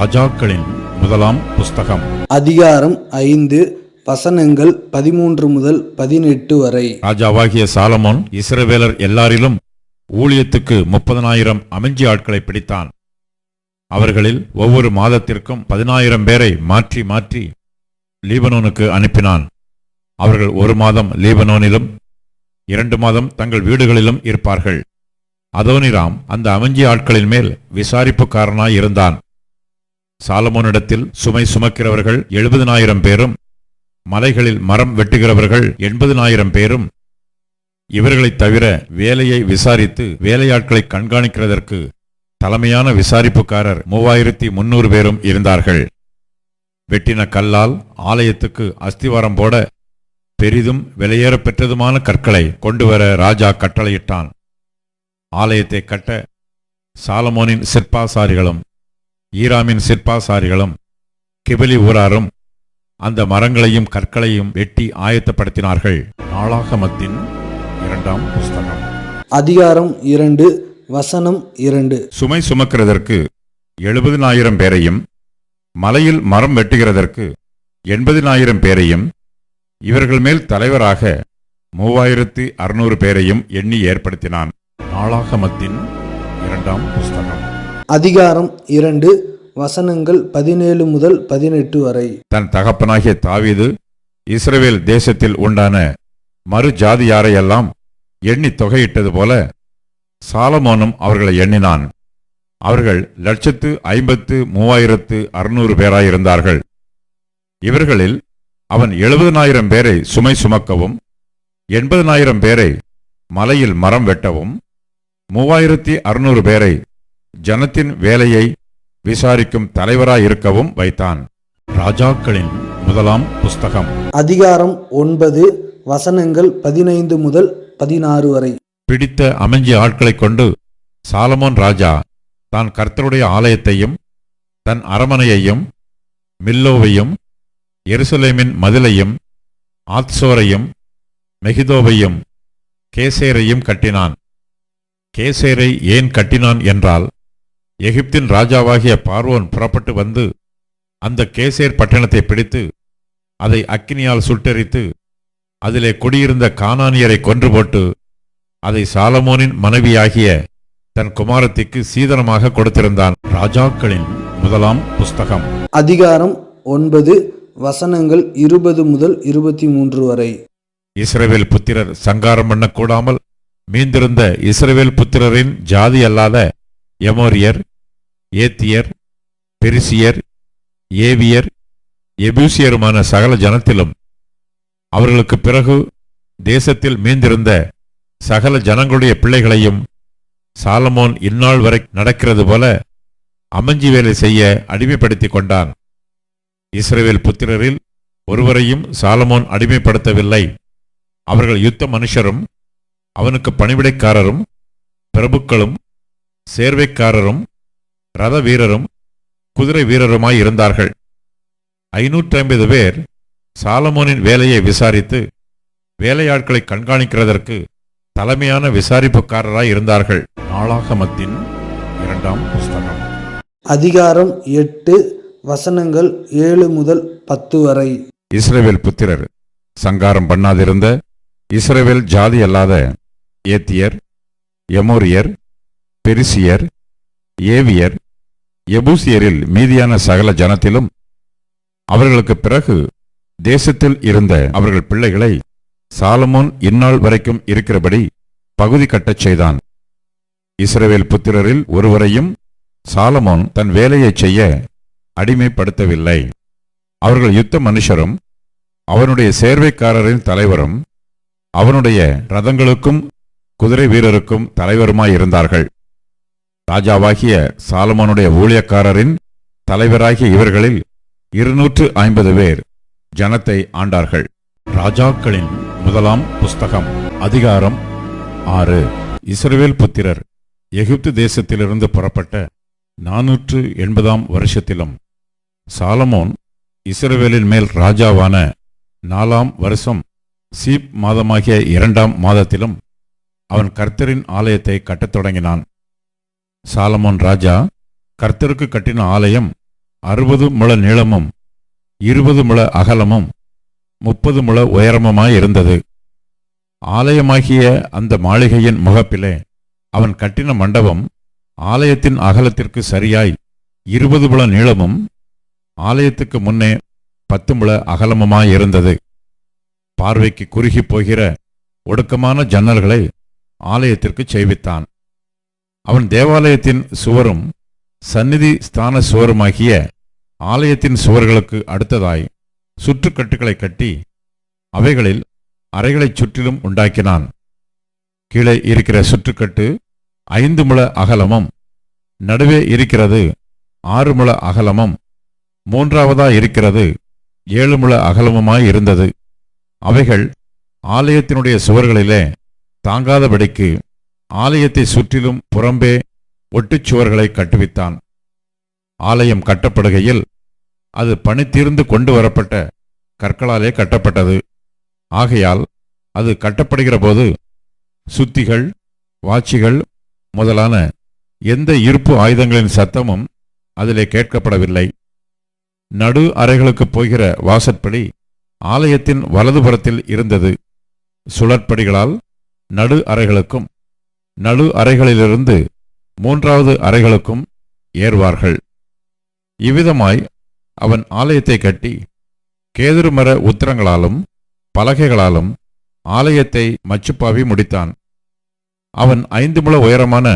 ராஜாக்களின் முதலாம் புஸ்தகம் அதிகாரம் 5 வசனங்கள் 13 முதல் 18 வரை. ராஜாவாகிய சாலமோன் இஸ்ரவேலர் எல்லாரிலும் ஊழியத்துக்கு 30,000 அமைஞ்சி ஆட்களை பிடித்தான். அவர்களில் ஒவ்வொரு மாதத்திற்கும் 10,000 பேரை மாற்றி மாற்றி லீபனோனுக்கு அனுப்பினான். அவர்கள் 1 மாதம் லீபனோனிலும் 2 மாதம் தங்கள் வீடுகளிலும் இருப்பார்கள். அதோனிராம் அந்த அமைஞ்சி ஆட்களின் மேல் விசாரிப்புக்காரனாய் இருந்தான். சாலமோனிடத்தில் சுமை சுமக்கிறவர்கள் 70,000 பேரும், மலைகளில் மரம் வெட்டுகிறவர்கள் 80,000 பேரும், இவர்களைத் தவிர வேலையை விசாரித்து வேலையாட்களை கண்காணிக்கிறதற்கு தலைமையான விசாரிப்புக்காரர் 3,300 பேரும் இருந்தார்கள். வெட்டின கல்லால் ஆலயத்துக்கு அஸ்திவாரம் போட பெரிதும் விலையேற பெற்றதுமான கற்களை கொண்டுவர ராஜா கட்டளையிட்டான். ஆலயத்தை கட்ட சாலமோனின் சிற்பாசாரிகளும் ஈராமின் சிற்பாசாரிகளும் கிபிலி ஊராரும் அந்த மரங்களையும் கற்களையும் வெட்டி ஆயத்தப்படுத்தினார்கள். நாளாகமத்தின் 2ஆம் புஸ்தகம் அதிகாரம் 2 வசனம் 2. சுமை சுமக்கிறதற்கு 70,000 பேரையும், மலையில் மரம் வெட்டுகிறதற்கு 80,000 பேரையும், இவர்கள் மேல் தலைவராக 3,600 பேரையும் எண்ணி ஏற்படுத்தினான். நாளாகமத்தின் 2ஆம் புஸ்தகம் அதிகாரம் 2 வசனங்கள் 17 முதல் 18 வரை. தன் தகப்பனாகிய தாவீது இஸ்ரவேல் தேசத்தில் உண்டான மறு ஜாதியாரையெல்லாம் எண்ணி தொகையிட்டது போல சாலமோனும் அவர்களை எண்ணினான். அவர்கள் 1,53,600 பேராயிருந்தார்கள். இவர்களில் அவன் 70,000 பேரை சுமை சுமக்கவும், 80,000 பேரை மலையில் மரம் வெட்டவும், 3,600 பேரை ஜனத்தின் வேலையை விசாரிக்கும் தலைவராயிருக்கவும் வைத்தான். ராஜாக்களின் முதலாம் புஸ்தகம் அதிகாரம் 9 வசனங்கள் 15 முதல் 16 வரை. பிடித்த அமைஞ்சி ஆட்களைக் கொண்டு சாலமோன் ராஜா தான் கர்த்தருடைய ஆலயத்தையும் தன் அரமனையையும் மில்லோவையும் எருசலேமின் மதிலையும் ஆத்சோரையும் மெகிதோவையும் கேசேரையும் கட்டினான். கேசேரை ஏன் கட்டினான் என்றால், எகிப்தின் ராஜாவாகிய பார்வோன் புறப்பட்டு வந்து அந்த கேசேர் பட்டணத்தை பிடித்து அதை அக்கினியால் சுட்டெரித்து அதிலே குடியிருந்த கானானியரை கொன்று போட்டு அதை சாலமோனின் மனைவியாகிய தன் குமாரத்திற்கு சீதனமாக கொடுத்திருந்தான். ராஜாக்களின் முதலாம் புஸ்தகம் அதிகாரம் 9 வசனங்கள் 20 முதல் 23 வரை. இஸ்ரவேல் புத்திரர் சங்காரம் பண்ணக்கூடாமல் மீந்திருந்த இஸ்ரவேல் புத்திரரின் ஜாதி அல்லாத எமோரியர், ஏத்தியர், பெரிசியர், ஏவியர், எபூசியருமான சகல ஜனத்திலும் அவர்களுக்கு பிறகு தேசத்தில் மீந்திருந்த சகல ஜனங்களுடைய பிள்ளைகளையும் சாலமோன் இந்நாள் வரை நடக்கிறது போல அமைஞ்சி வேலை செய்ய அடிமைப்படுத்திக் கொண்டான். இஸ்ரவேல் புத்திரரில் ஒருவரையும் சாலமோன் அடிமைப்படுத்தவில்லை. அவர்கள் யுத்த மனுஷரும் அவனுக்கு பணிவிடைக்காரரும் பிரபுக்களும் சேர்வைக்காரரும் ரத வீரரும் குதிரை வீரருமாய் இருந்தார்கள். 550 பேர் சாலமோனின் வேலையை விசாரித்து வேலையாட்களை கண்காணிக்கிறதற்கு தலைமையான விசாரிப்புக்காரராய் இருந்தார்கள். நாளாகமத்தின் 2ஆம் புஸ்தகம் அதிகாரம் 8 வசனங்கள் 7 முதல் 10 வரை. இஸ்ரவேல் புத்திரர் சங்காரம் பண்ணாதிருந்த இஸ்ரவேல் ஜாதி அல்லாத ஏத்தியர், எமோரியர், பெரிசியர், ஏவியர், எபூசியரில் மீதியான சகல ஜனத்திலும் அவர்களுக்கு பிறகு தேசத்தில் இருந்த அவர்கள் பிள்ளைகளை சாலமோன் இந்நாள் வரைக்கும் இருக்கிறபடி பகுதி கட்டச் செய்தான். இஸ்ரவேல் புத்திரரில் ஒருவரையும் சாலமோன் தன் வேலையை செய்ய அடிமைப்படுத்தவில்லை. அவர்கள் யுத்த மனுஷரும் அவனுடைய சேர்வைக்காரரின் தலைவரும் அவனுடைய ரதங்களுக்கும் குதிரை வீரருக்கும் தலைவருமாயிருந்தார்கள். ராஜாவாகிய சாலமோனுடைய ஊழியக்காரரின் தலைவராகிய இவர்களில் 250 பேர் ஜனத்தை ஆண்டார்கள். ராஜாக்களின் முதலாம் புஸ்தகம் அதிகாரம் 6. இஸ்ரவேல் புத்திரர் எகிப்து தேசத்திலிருந்து புறப்பட்ட 480ஆம் வருஷத்திலும் சாலமோன் இஸ்ரவேலின் மேல் ராஜாவான 4ஆம் வருஷம் சீப் மாதமாகிய 2ஆம் மாதத்திலும் அவன் கர்த்தரின் ஆலயத்தை கட்டத் தொடங்கினான். சாலமோன் ராஜா கர்த்தருக்கு கட்டின ஆலயம் 60 முழ நீளமும் 20 முழ அகலமும் 30 முழ உயரமுமாயிருந்தது. ஆலயமாகிய அந்த மாளிகையின் முகப்பிலே அவன் கட்டின மண்டபம் ஆலயத்தின் அகலத்திற்கு சரியாய் 20 முழ நீளமும் ஆலயத்துக்கு முன்னே 10 முழ அகலமுமாயிருந்தது. பார்வைக்கு குறுகி போகிற ஒடுக்கமான ஜன்னல்களை ஆலயத்திற்கு செய்வித்தான். அவன் தேவாலயத்தின் சுவரும் சந்நிதி ஸ்தான சுவருமாகிய ஆலயத்தின் சுவர்களுக்கு அடுத்ததாய் சுற்றுக்கட்டுகளை கட்டி அவைகளில் அறைகளைச் சுற்றிலும் உண்டாக்கினான். கீழே இருக்கிற சுற்றுக்கட்டு 5 முழ அகலமும், நடுவே இருக்கிறது 6 முழ அகலமும், மூன்றாவதாய் இருக்கிறது 7 முழ அகலமுமாயிருந்தது. அவைகள் ஆலயத்தினுடைய சுவர்களிலே தாங்காதபடிக்கு ஆலயத்தை சுற்றிலும் புறம்பே ஒட்டுச்சுவர்களை கட்டுவித்தான். ஆலயம் கட்டப்படுகையில் அது பணி தீர்ந்து கொண்டு வரப்பட்ட கற்களாலே கட்டப்பட்டது. ஆகையால் அது கட்டப்படுகிற போது சுத்திகள், வாச்சிகள் முதலான எந்த இருப்பு ஆயுதங்களின் சத்தமும் அதிலே கேட்கப்படவில்லை. நடு அறைகளுக்கு போகிற வாசற்படி ஆலயத்தின் வலதுபுறத்தில் இருந்தது. சுழற்படிகளால் நடு அறைகளுக்கும் நடு அறைகளிலிருந்து 3வது அறைகளுக்கும் ஏறுவார்கள். இவ்விதமாய் அவன் ஆலயத்தை கட்டி கேதுரு மர உத்திரங்களாலும் பலகைகளாலும் ஆலயத்தை மச்சுப்பாவி முடித்தான். அவன் 5 முழ உயரமான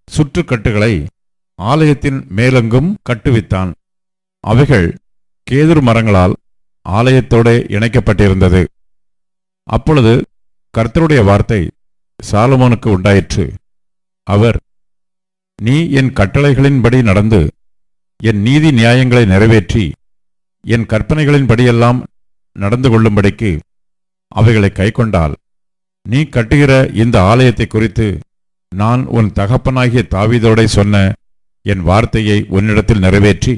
சுற்றுக்கட்டுகளை ஆலயத்தின் மேலெங்கும் கட்டுவித்தான். அவைகள் கேதுரு மரங்களால் ஆலயத்தோடு இணைக்கப்பட்டிருந்தது. அப்பொழுது கர்த்தருடைய வார்த்தை சாலமோனுக்கு உண்டாயிற்று. அவர், நீ என் கட்டளைகளின்படி நடந்து என் நீதி நியாயங்களை நிறைவேற்றி என் கற்பனைகளின்படியெல்லாம் நடந்து கொள்ளும்படிக்கு அவைகளை கைக்கொண்டால், நீ கட்டுகிற இந்த ஆலயத்தை குறித்து நான் உன் தகப்பனாகிய தாவீதோடே சொன்ன என் வார்த்தையை உன்னிடத்தில் நிறைவேற்றி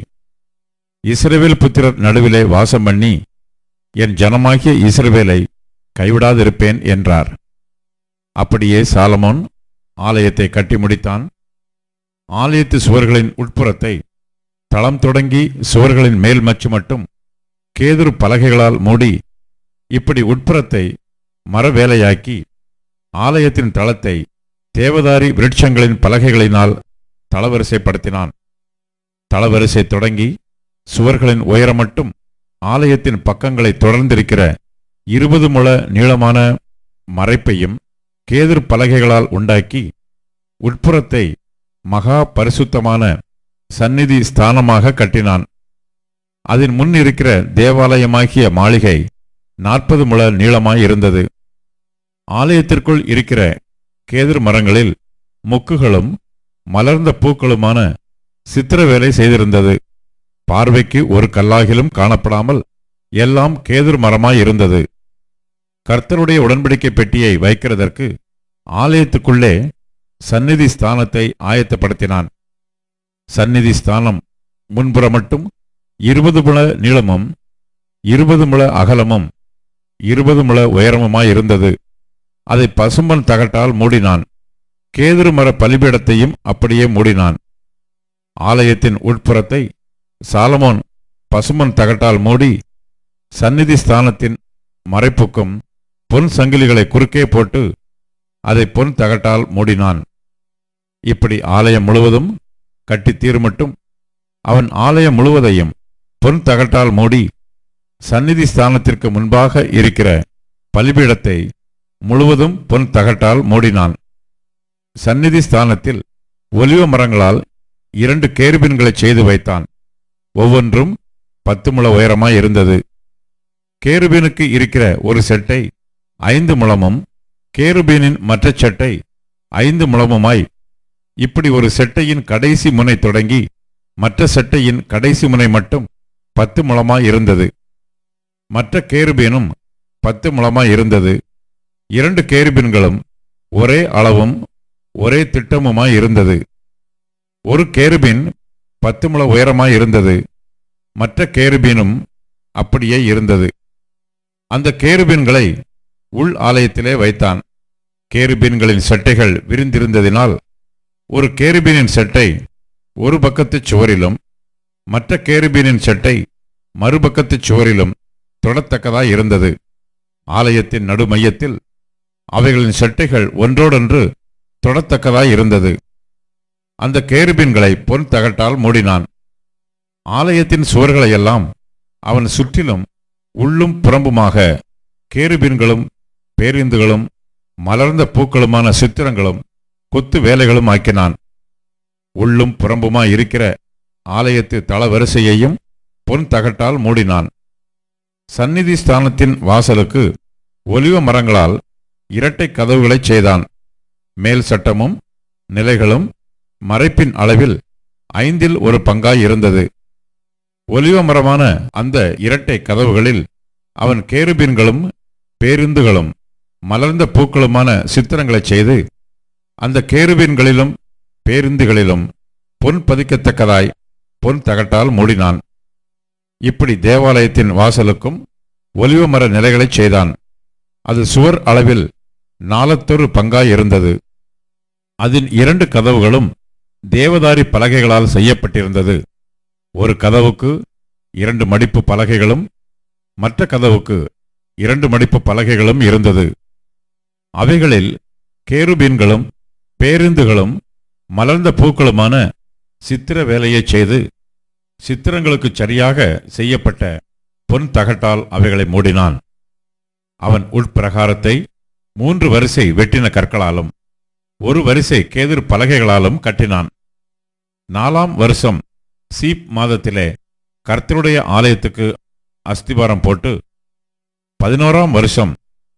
இஸ்ரவேல் புத்திரர் நடுவிலே வாசம் பண்ணி என் ஜனமாகிய இஸ்ரவேலை கைவிடாதிருப்பேன் என்றார். அப்படியே சாலமோன் ஆலயத்தை கட்டி முடித்தான். ஆலயத்து சுவர்களின் உட்புறத்தை தளம் தொடங்கி சுவர்களின் மேல் மச்சு மட்டும் கேதுரு பலகைகளால் மூடி, இப்படி உட்புறத்தை மரவேலையாக்கி ஆலயத்தின் தளத்தை தேவதாரி விருட்சங்களின் பலகைகளினால் தளவரிசைப்படுத்தினான். தளவரிசை தொடங்கி சுவர்களின் உயரம் மட்டும் ஆலயத்தின் பக்கங்களை தொடர்ந்திருக்கிற 20 முழ நீளமான மறைப்பையும் கேதுரு பலகைகளால் உண்டாக்கி உட்புறத்தை மகா பரிசுத்தமான சந்நிதி ஸ்தானமாக கட்டினான். அதன் முன் இருக்கிற தேவாலயமாகிய மாளிகை 40 முழ நீளமாயிருந்தது. ஆலயத்திற்குள் இருக்கிற கேதுரு மரங்களில் மொக்குகளும் மலர்ந்த பூக்களுமான சித்திரவேலை செய்திருந்தது. பார்வைக்கு ஒரு கல்லாகிலும் காணப்படாமல் எல்லாம் கேதுரு மரமாயிருந்தது. கர்த்தருடைய உடன்படிக்கை பெட்டியை வைக்கிறதற்கு ஆலயத்துக்குள்ளே சந்நிதி ஸ்தானத்தை ஆயத்தப்படுத்தினான். சந்நிதி ஸ்தானம் முன்புறம் மட்டும் 20 முழ நீளமும் 20 முழ அகலமும் 20 முழ உயரமுமாயிருந்தது. அதை பசும்பன் தகட்டால் மூடினான். கேதுரு மர பலிபீடத்தையும் அப்படியே மூடினான். ஆலயத்தின் உட்புறத்தை சாலமோன் பசும்பன் தகட்டால் மூடி சந்நிதி ஸ்தானத்தின் மறைப்புக்கும் பொன் சங்கிலிகளை குறுக்கே போட்டு அதை பொன் தகட்டால் மூடினான். இப்படி ஆலயம் முழுவதும் கட்டி தீர்மட்டும் அவன் ஆலயம் முழுவதையும் பொன் தகட்டால் மூடி சந்நிதி ஸ்தானத்திற்கு முன்பாக இருக்கிற பலிபீடத்தை முழுவதும் பொன் தகட்டால் மூடினான். சந்நிதி ஸ்தானத்தில் ஒலிவ மரங்களால் 2 கேருபீன்களை செய்து வைத்தான். ஒவ்வொன்றும் 10 முழ உயரமாயிருந்தது. கேருபீனுக்கு இருக்கிற ஒரு செட்டை 5 முழமும் கேருபீனின் மற்ற செட்டை 5 முழமுமாய், இப்படி ஒரு செட்டையின் கடைசி முனை தொடங்கி மற்ற செட்டையின் கடைசி முனை மட்டும் 10 முழமாயிருந்தது. மற்ற கேருபீனும் 10 முழமாயிருந்தது. 2 கேருபீன்களும் ஒரே அளவும் ஒரே திட்டமுமாயிருந்தது. ஒரு கேருபீன் 10 முழ உயரமாயிருந்தது. மற்ற கேருபீனும் அப்படியே இருந்தது. அந்த கேருபீன்களை உள் ஆலயத்திலே வைத்தான். கேருபீன்களின் செட்டைகள் விரிந்திருந்ததினால் ஒரு கேருபீனின் செட்டை ஒரு பக்கத்து சுவரிலும் மற்ற கேருபீனின் செட்டை மறுபக்கத்துச் சுவரிலும் தொடத்தக்கதாய் இருந்தது. ஆலயத்தின் நடுமையத்தில் அவைகளின் செட்டைகள் ஒன்றோடொன்று தொடத்தக்கதாய் இருந்தது. அந்த கேருபீன்களை பொன் தகட்டால் மூடினான். ஆலயத்தின் சுவர்களையெல்லாம் அவன் சுற்றிலும் உள்ளும் புறம்புமாக கேருபீன்களும் பேரிந்துகளும் மலர்ந்த பூக்களுமான சித்திரங்களும் கொத்து வேலைகளும் ஆக்கினான். உள்ளும் புறம்புமாய் இருக்கிற ஆலயத்து தளவரிசையையும் பொன் தகட்டால் மூடினான். சந்நிதி ஸ்தானத்தின் வாசலுக்கு ஒலிவ மரங்களால் இரட்டை கதவுகளைச் செய்தான். மேல் சட்டமும் நிலைகளும் மறைப்பின் அளவில் 1/5 இருந்தது. ஒலிவ மரமான அந்த இரட்டை கதவுகளில் அவன் கேருபீன்களும் பேருந்துகளும் மலர்ந்த பூக்களுமான சித்திரங்களைச் செய்து அந்த கேருபீன்களிலும் பேருந்துகளிலும் பொன் பதிக்கத்தக்கதாய் பொன் தகட்டால் மூடினான். இப்படி தேவாலயத்தின் வாசலுக்கும் ஒலிவ மர நிலைகளைச் செய்தான். அது சுவர் அளவில் 4 இருந்தது. அதன் 2 கதவுகளும் தேவதாரி பலகைகளால் செய்யப்பட்டிருந்தது. ஒரு கதவுக்கு 2 மடிப்பு பலகைகளும் மற்ற கதவுக்கு 2 மடிப்பு பலகைகளும் இருந்தது. அவைகளில் கேருபீன்களும் பேருந்துகளும் மலர்ந்த பூக்களுமான சித்திர வேலையைச் செய்து சித்திரங்களுக்கு சரியாக செய்யப்பட்ட பொன் தகட்டால் அவைகளை மூடினான். அவன் உட்பிரகாரத்தை 3 வரிசை வெட்டின கற்களாலும் 1 வரிசை கேதுர் பலகைகளாலும் கட்டினான். 4ஆம் வருஷம் சீப் மாதத்திலே கர்த்தருடைய ஆலயத்துக்கு அஸ்திபாரம் போட்டு 11ஆம் வருஷம்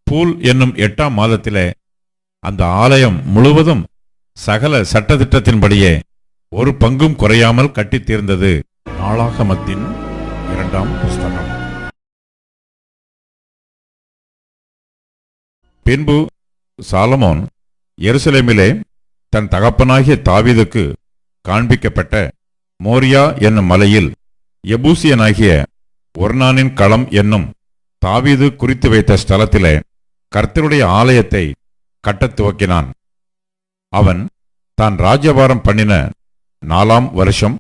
பூல் என்னும் 8ஆம் மாதத்திலே அந்த ஆலயம் முழுவதும் சகல சட்டதிட்டத்தின்படியே 1 பங்கும் குறையாமல் கட்டித் தீர்ந்தது. நாளாகமத்தின் 2ஆம் புஸ்தகம். பின்பு சாலமோன் எருசலேமிலே தன் தகப்பனாகிய தாவீதுக்கு காண்பிக்கப்பட்ட மோரியா என்னும் மலையில் எபூசியனாகிய ஒர்னானின் களம் என்னும் தாவீது குறித்து வைத்த ஸ்தலத்திலே கர்த்தருடைய ஆலயத்தை கட்டத் துவக்கினான். அவன் தான் ராஜ்யபாரம் பண்ணின 4ஆம் வருஷம்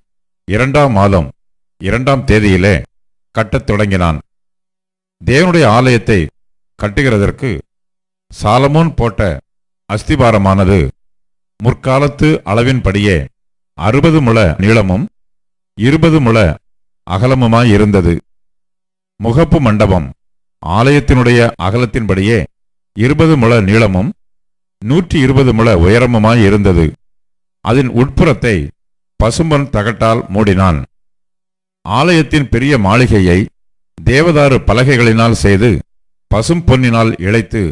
2ஆம் மாதம் 2ஆம் தேதியிலே கட்டத் தொடங்கினான். தேவனுடைய ஆலயத்தை கட்டுகிறதற்கு சாலமோன் போட்ட அஸ்திபாரமானது முற்காலத்து அளவின்படியே 60 முழ நீளமும் 20 முழ அகலமுமாயிருந்தது. முகப்பு மண்டபம் ஆலயத்தினுடைய அகலத்தின்படியே 20 முழ நீளமும் 120 முழ உயரமுமாயிருந்தது. அதன் உட்புறத்தை பசும்பொன் தகட்டால் மூடினான். ஆலயத்தின் பெரிய மாளிகையை தேவதாரு பலகைகளினால் செய்து பசும் பொன்னினால் இழைத்து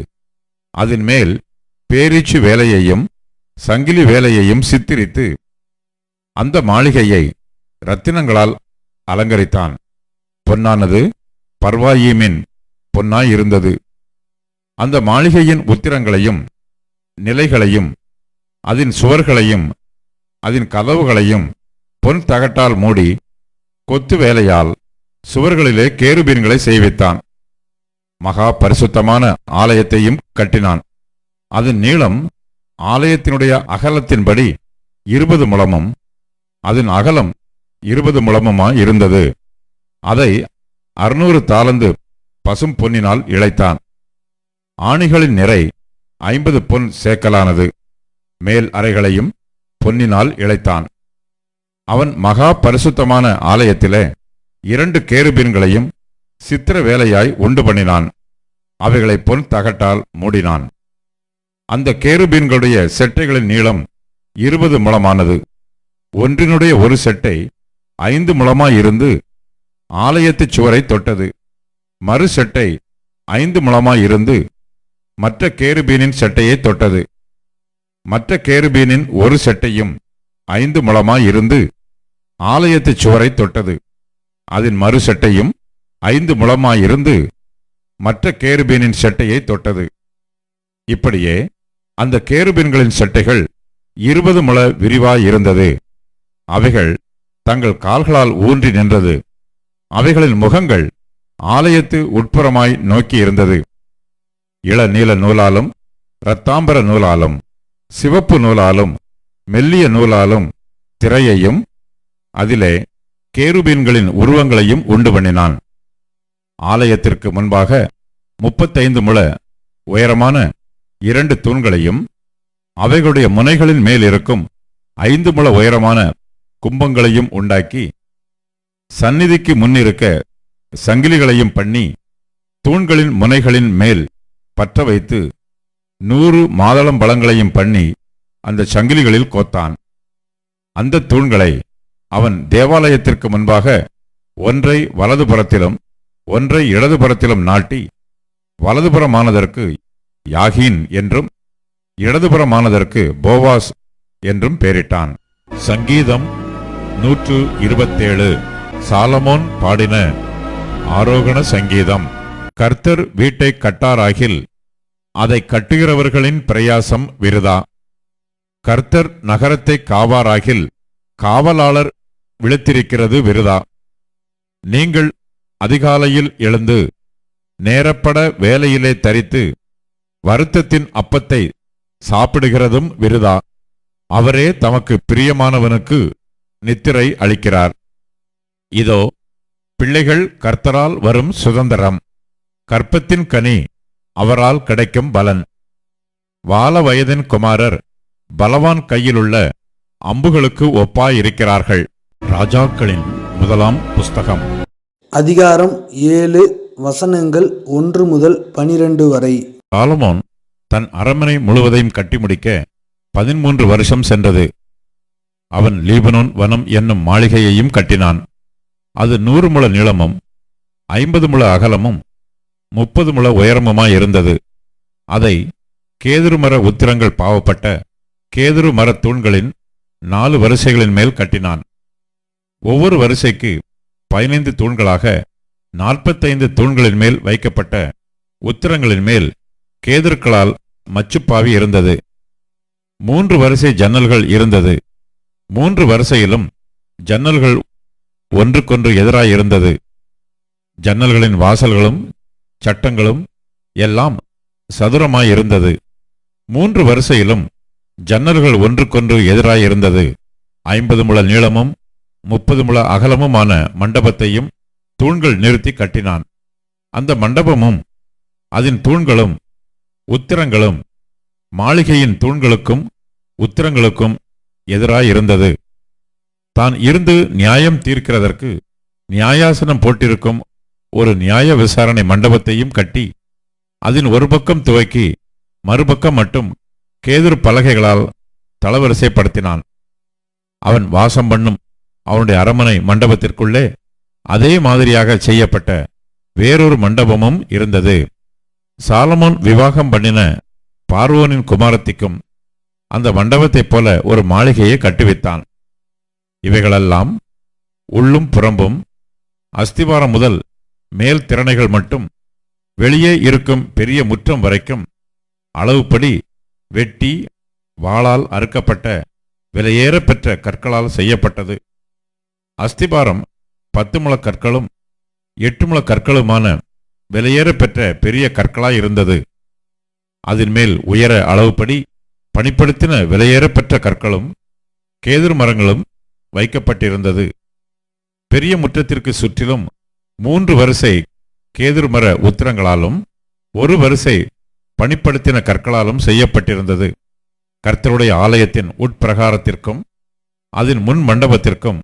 அதன் மேல் பேரீச்சு வேலையையும் சங்கிலி வேலையையும் சித்திரித்து அந்த மாளிகையை இரத்தினங்களால் அலங்கரித்தான். பொன்னானது பர்வாயீமின் பொன்னாயிருந்தது. அந்த மாளிகையின் உத்திரங்களையும் நிலைகளையும் அதன் சுவர்களையும் அதன் கதவுகளையும் பொன் தகட்டால் மூடி கொத்து வேலையால் சுவர்களிலே கேருபீன்களை செய்வித்தான். மகா பரிசுத்தமான ஆலயத்தையும் கட்டினான். அதன் நீளம் ஆலயத்தினுடைய அகலத்தின்படி 20 முழமும் அதன் அகலம் 20 முழமுமாயிருந்தது. அதை 600 தாலந்து பசும் பொன்னினால் இழைத்தான். ஆணிகளின் நிறை 50 பொன் சேக்கலானது. மேல் அறைகளையும் பொன்னினால் இழைத்தான். அவன் மகா பரிசுத்தமான ஆலயத்திலே 2 கேருபீன்களையும் சித்திர வேலையாய் உண்டு பண்ணினான். அவைகளை பொன் தகட்டால் மூடினான். அந்த கேருபீன்களுடைய செட்டைகளின் நீளம் 20 முழமானது. ஒன்றினுடைய ஒரு செட்டை 5 முழமாயிருந்து ஆலயத்துச் சுவரை தொட்டது. மறு செட்டை 5 முழமாயிருந்து மற்ற கேருபீனின் செட்டையை தொட்டது. மற்ற கேருபீனின் ஒரு செட்டையும் 5 முழமாயிருந்து ஆலயத்துச் சுவரை தொட்டது. அதன் மறு செட்டையும் 5 முழமாயிருந்து மற்ற கேருபீனின் செட்டையை தொட்டது. இப்படியே அந்த கேருபீன்களின் செட்டைகள் 20 முழ விரிவாயிருந்தது. அவைகள் தங்கள் கால்களால் ஊன்றி நின்றது. அவைகளின் முகங்கள் ஆலயத்து உட்புறமாய் நோக்கியிருந்தது. இளநீல நூலாலும் இரத்தாம்பர நூலாலும் சிவப்பு நூலாலும் மெல்லிய நூலாலும் திரையையும் அதிலே கேருபீன்களின் உருவங்களையும் உண்டு பண்ணினான். ஆலயத்திற்கு முன்பாக 35 முழ உயரமான 2 தூண்களையும் அவைகளுடைய முனைகளின் மேல் இருக்கும் 5 முழ உயரமான கும்பங்களையும் உண்டாக்கி சந்நிதிக்கு முன்னிருக்க சங்கிலிகளையும் பண்ணி தூண்களின் முனைகளின் மேல் பற்ற வைத்து 100 மாதளம் பழங்களையும் பண்ணி அந்த சங்கிலிகளில் கோத்தான். அந்த தூண்களை அவன் தேவாலயத்திற்கு முன்பாக ஒன்றை வலதுபுறத்திலும் ஒன்றை இடதுபுறத்திலும் நாட்டி வலதுபுறமானதற்கு யாகீன் என்றும் இடதுபுறமானதற்கு போவாஸ் என்றும் பெயரிட்டான். சங்கீதம் 127. சாலமோன் பாடின ஆரோகண சங்கீதம். கர்த்தர் வீட்டை கட்டாராகில் அதை கட்டுகிறவர்களின் பிரயாசம் விருதா. கர்த்தர் நகரத்தை காவாராகில் காவலாளர் விழித்திருக்கிறது விருதா. நீங்கள் அதிகாலையில் எழுந்து நேரப்பட வேலையிலே தரித்து வருத்தத்தின் அப்பத்தை சாப்பிடுகிறதும் விருதா. அவரே தமக்கு பிரியமானவனுக்கு நித்திரை அளிக்கிறார். இதோ பிள்ளைகள் கர்த்தரால் வரும் சுதந்திரம், கற்பத்தின் கனி அவரால் கிடைக்கும் பலன். வால வயதின் குமாரர் பலவான் கையிலுள்ள அம்புகளுக்கு ஒப்பாயிருக்கிறார்கள். ராஜாக்களின் முதலாம் புஸ்தகம் அதிகாரம் 7 வசனங்கள் 1 முதல் 12 வரை. சாலமோன் தன் அரண்மனை முழுவதையும் கட்டி முடிக்க 13 வருஷம் சென்றது. அவன் லீபனோன் வனம் என்னும் மாளிகையையும் கட்டினான். அது 100 முழ நீளமும் 50 முழ அகலமும் 30 முழ உயரமுமாயிருந்தது. அதை கேதுருமர உத்திரங்கள் பாவப்பட்ட கேதுரு மரத் தூண்களின் 4 வரிசைகளின் மேல் கட்டினான். ஒவ்வொரு வரிசைக்கு 15 தூண்களாக 45 தூண்களின் மேல் வைக்கப்பட்ட உத்திரங்களின் மேல் கேதுருக்களால் மச்சுப்பாவி இருந்தது. 3 வரிசை ஜன்னல்கள் இருந்தது. 3 வரிசையிலும் ஜன்னல்கள் ஒன்றுக்கொன்று எதிராயிருந்தது. ஜன்னல்களின் வாசல்களும் சட்டங்களும் எல்லாம் சதுரமாயிருந்தது. 3 வரிசையிலும் ஜன்னல்கள் ஒன்றுக்கொன்று எதிராயிருந்தது. 50 முழ நீளமும் 30 முழ அகலமுமான மண்டபத்தையும் தூண்கள் நிறுத்தி கட்டினான். அந்த மண்டபமும் அதன் தூண்களும் உத்திரங்களும் மாளிகையின் தூண்களுக்கும் உத்திரங்களுக்கும் எதிராயிருந்தது. தான் இருந்து நியாயம் தீர்க்கிறதற்கு நியாயாசனம் போட்டிருக்கும் ஒரு நியாய விசாரணை மண்டபத்தையும் கட்டி அதன் ஒரு பக்கம் துவக்கி மறுபக்கம் மட்டும் கேதுரு பலகைகளால் தளவரிசைப்படுத்தினான். அவன் வாசம் பண்ணும் அவனுடைய அரண்மனை மண்டபத்திற்குள்ளே அதே மாதிரியாக செய்யப்பட்ட வேறொரு மண்டபமும் இருந்தது. சாலமோன் விவாகம் பண்ணின பார்வோனின் குமாரத்திக்கும் அந்த மண்டபத்தைப் போல ஒரு மாளிகையை கட்டுவித்தான். இவைகளெல்லாம் உள்ளும் புறம்பும் அஸ்திவாரம் முதல் மேல் திறனைகள் மட்டும் வெளியே இருக்கும் பெரிய முற்றம் வரைக்கும் அளவுப்படி வெட்டி வாளால் அறுக்கப்பட்ட விலையேற பெற்ற கற்களால் செய்யப்பட்டது. அஸ்திபாரம் 10 முழ கற்களும் 8 முழ கற்களுமான விலையேற பெற்ற பெரிய கற்களாயிருந்தது. அதன் மேல் உயர அளவுப்படி பணிப்படுத்தின விலையேற பெற்ற கற்களும் கேதுரு மரங்களும் வைக்கப்பட்டிருந்தது. பெரிய முற்றத்திற்கு சுற்றிலும் 3 வரிசை கேதுரு மர உத்திரங்களாலும் 1 வரிசை பணிப்படுத்தின கற்களாலும் செய்யப்பட்டிருந்தது. கர்த்தருடைய ஆலயத்தின் உட்பிரகாரத்திற்கும் அதன் முன் மண்டபத்திற்கும்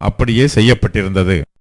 அப்படியே செய்யப்பட்டிருந்தது.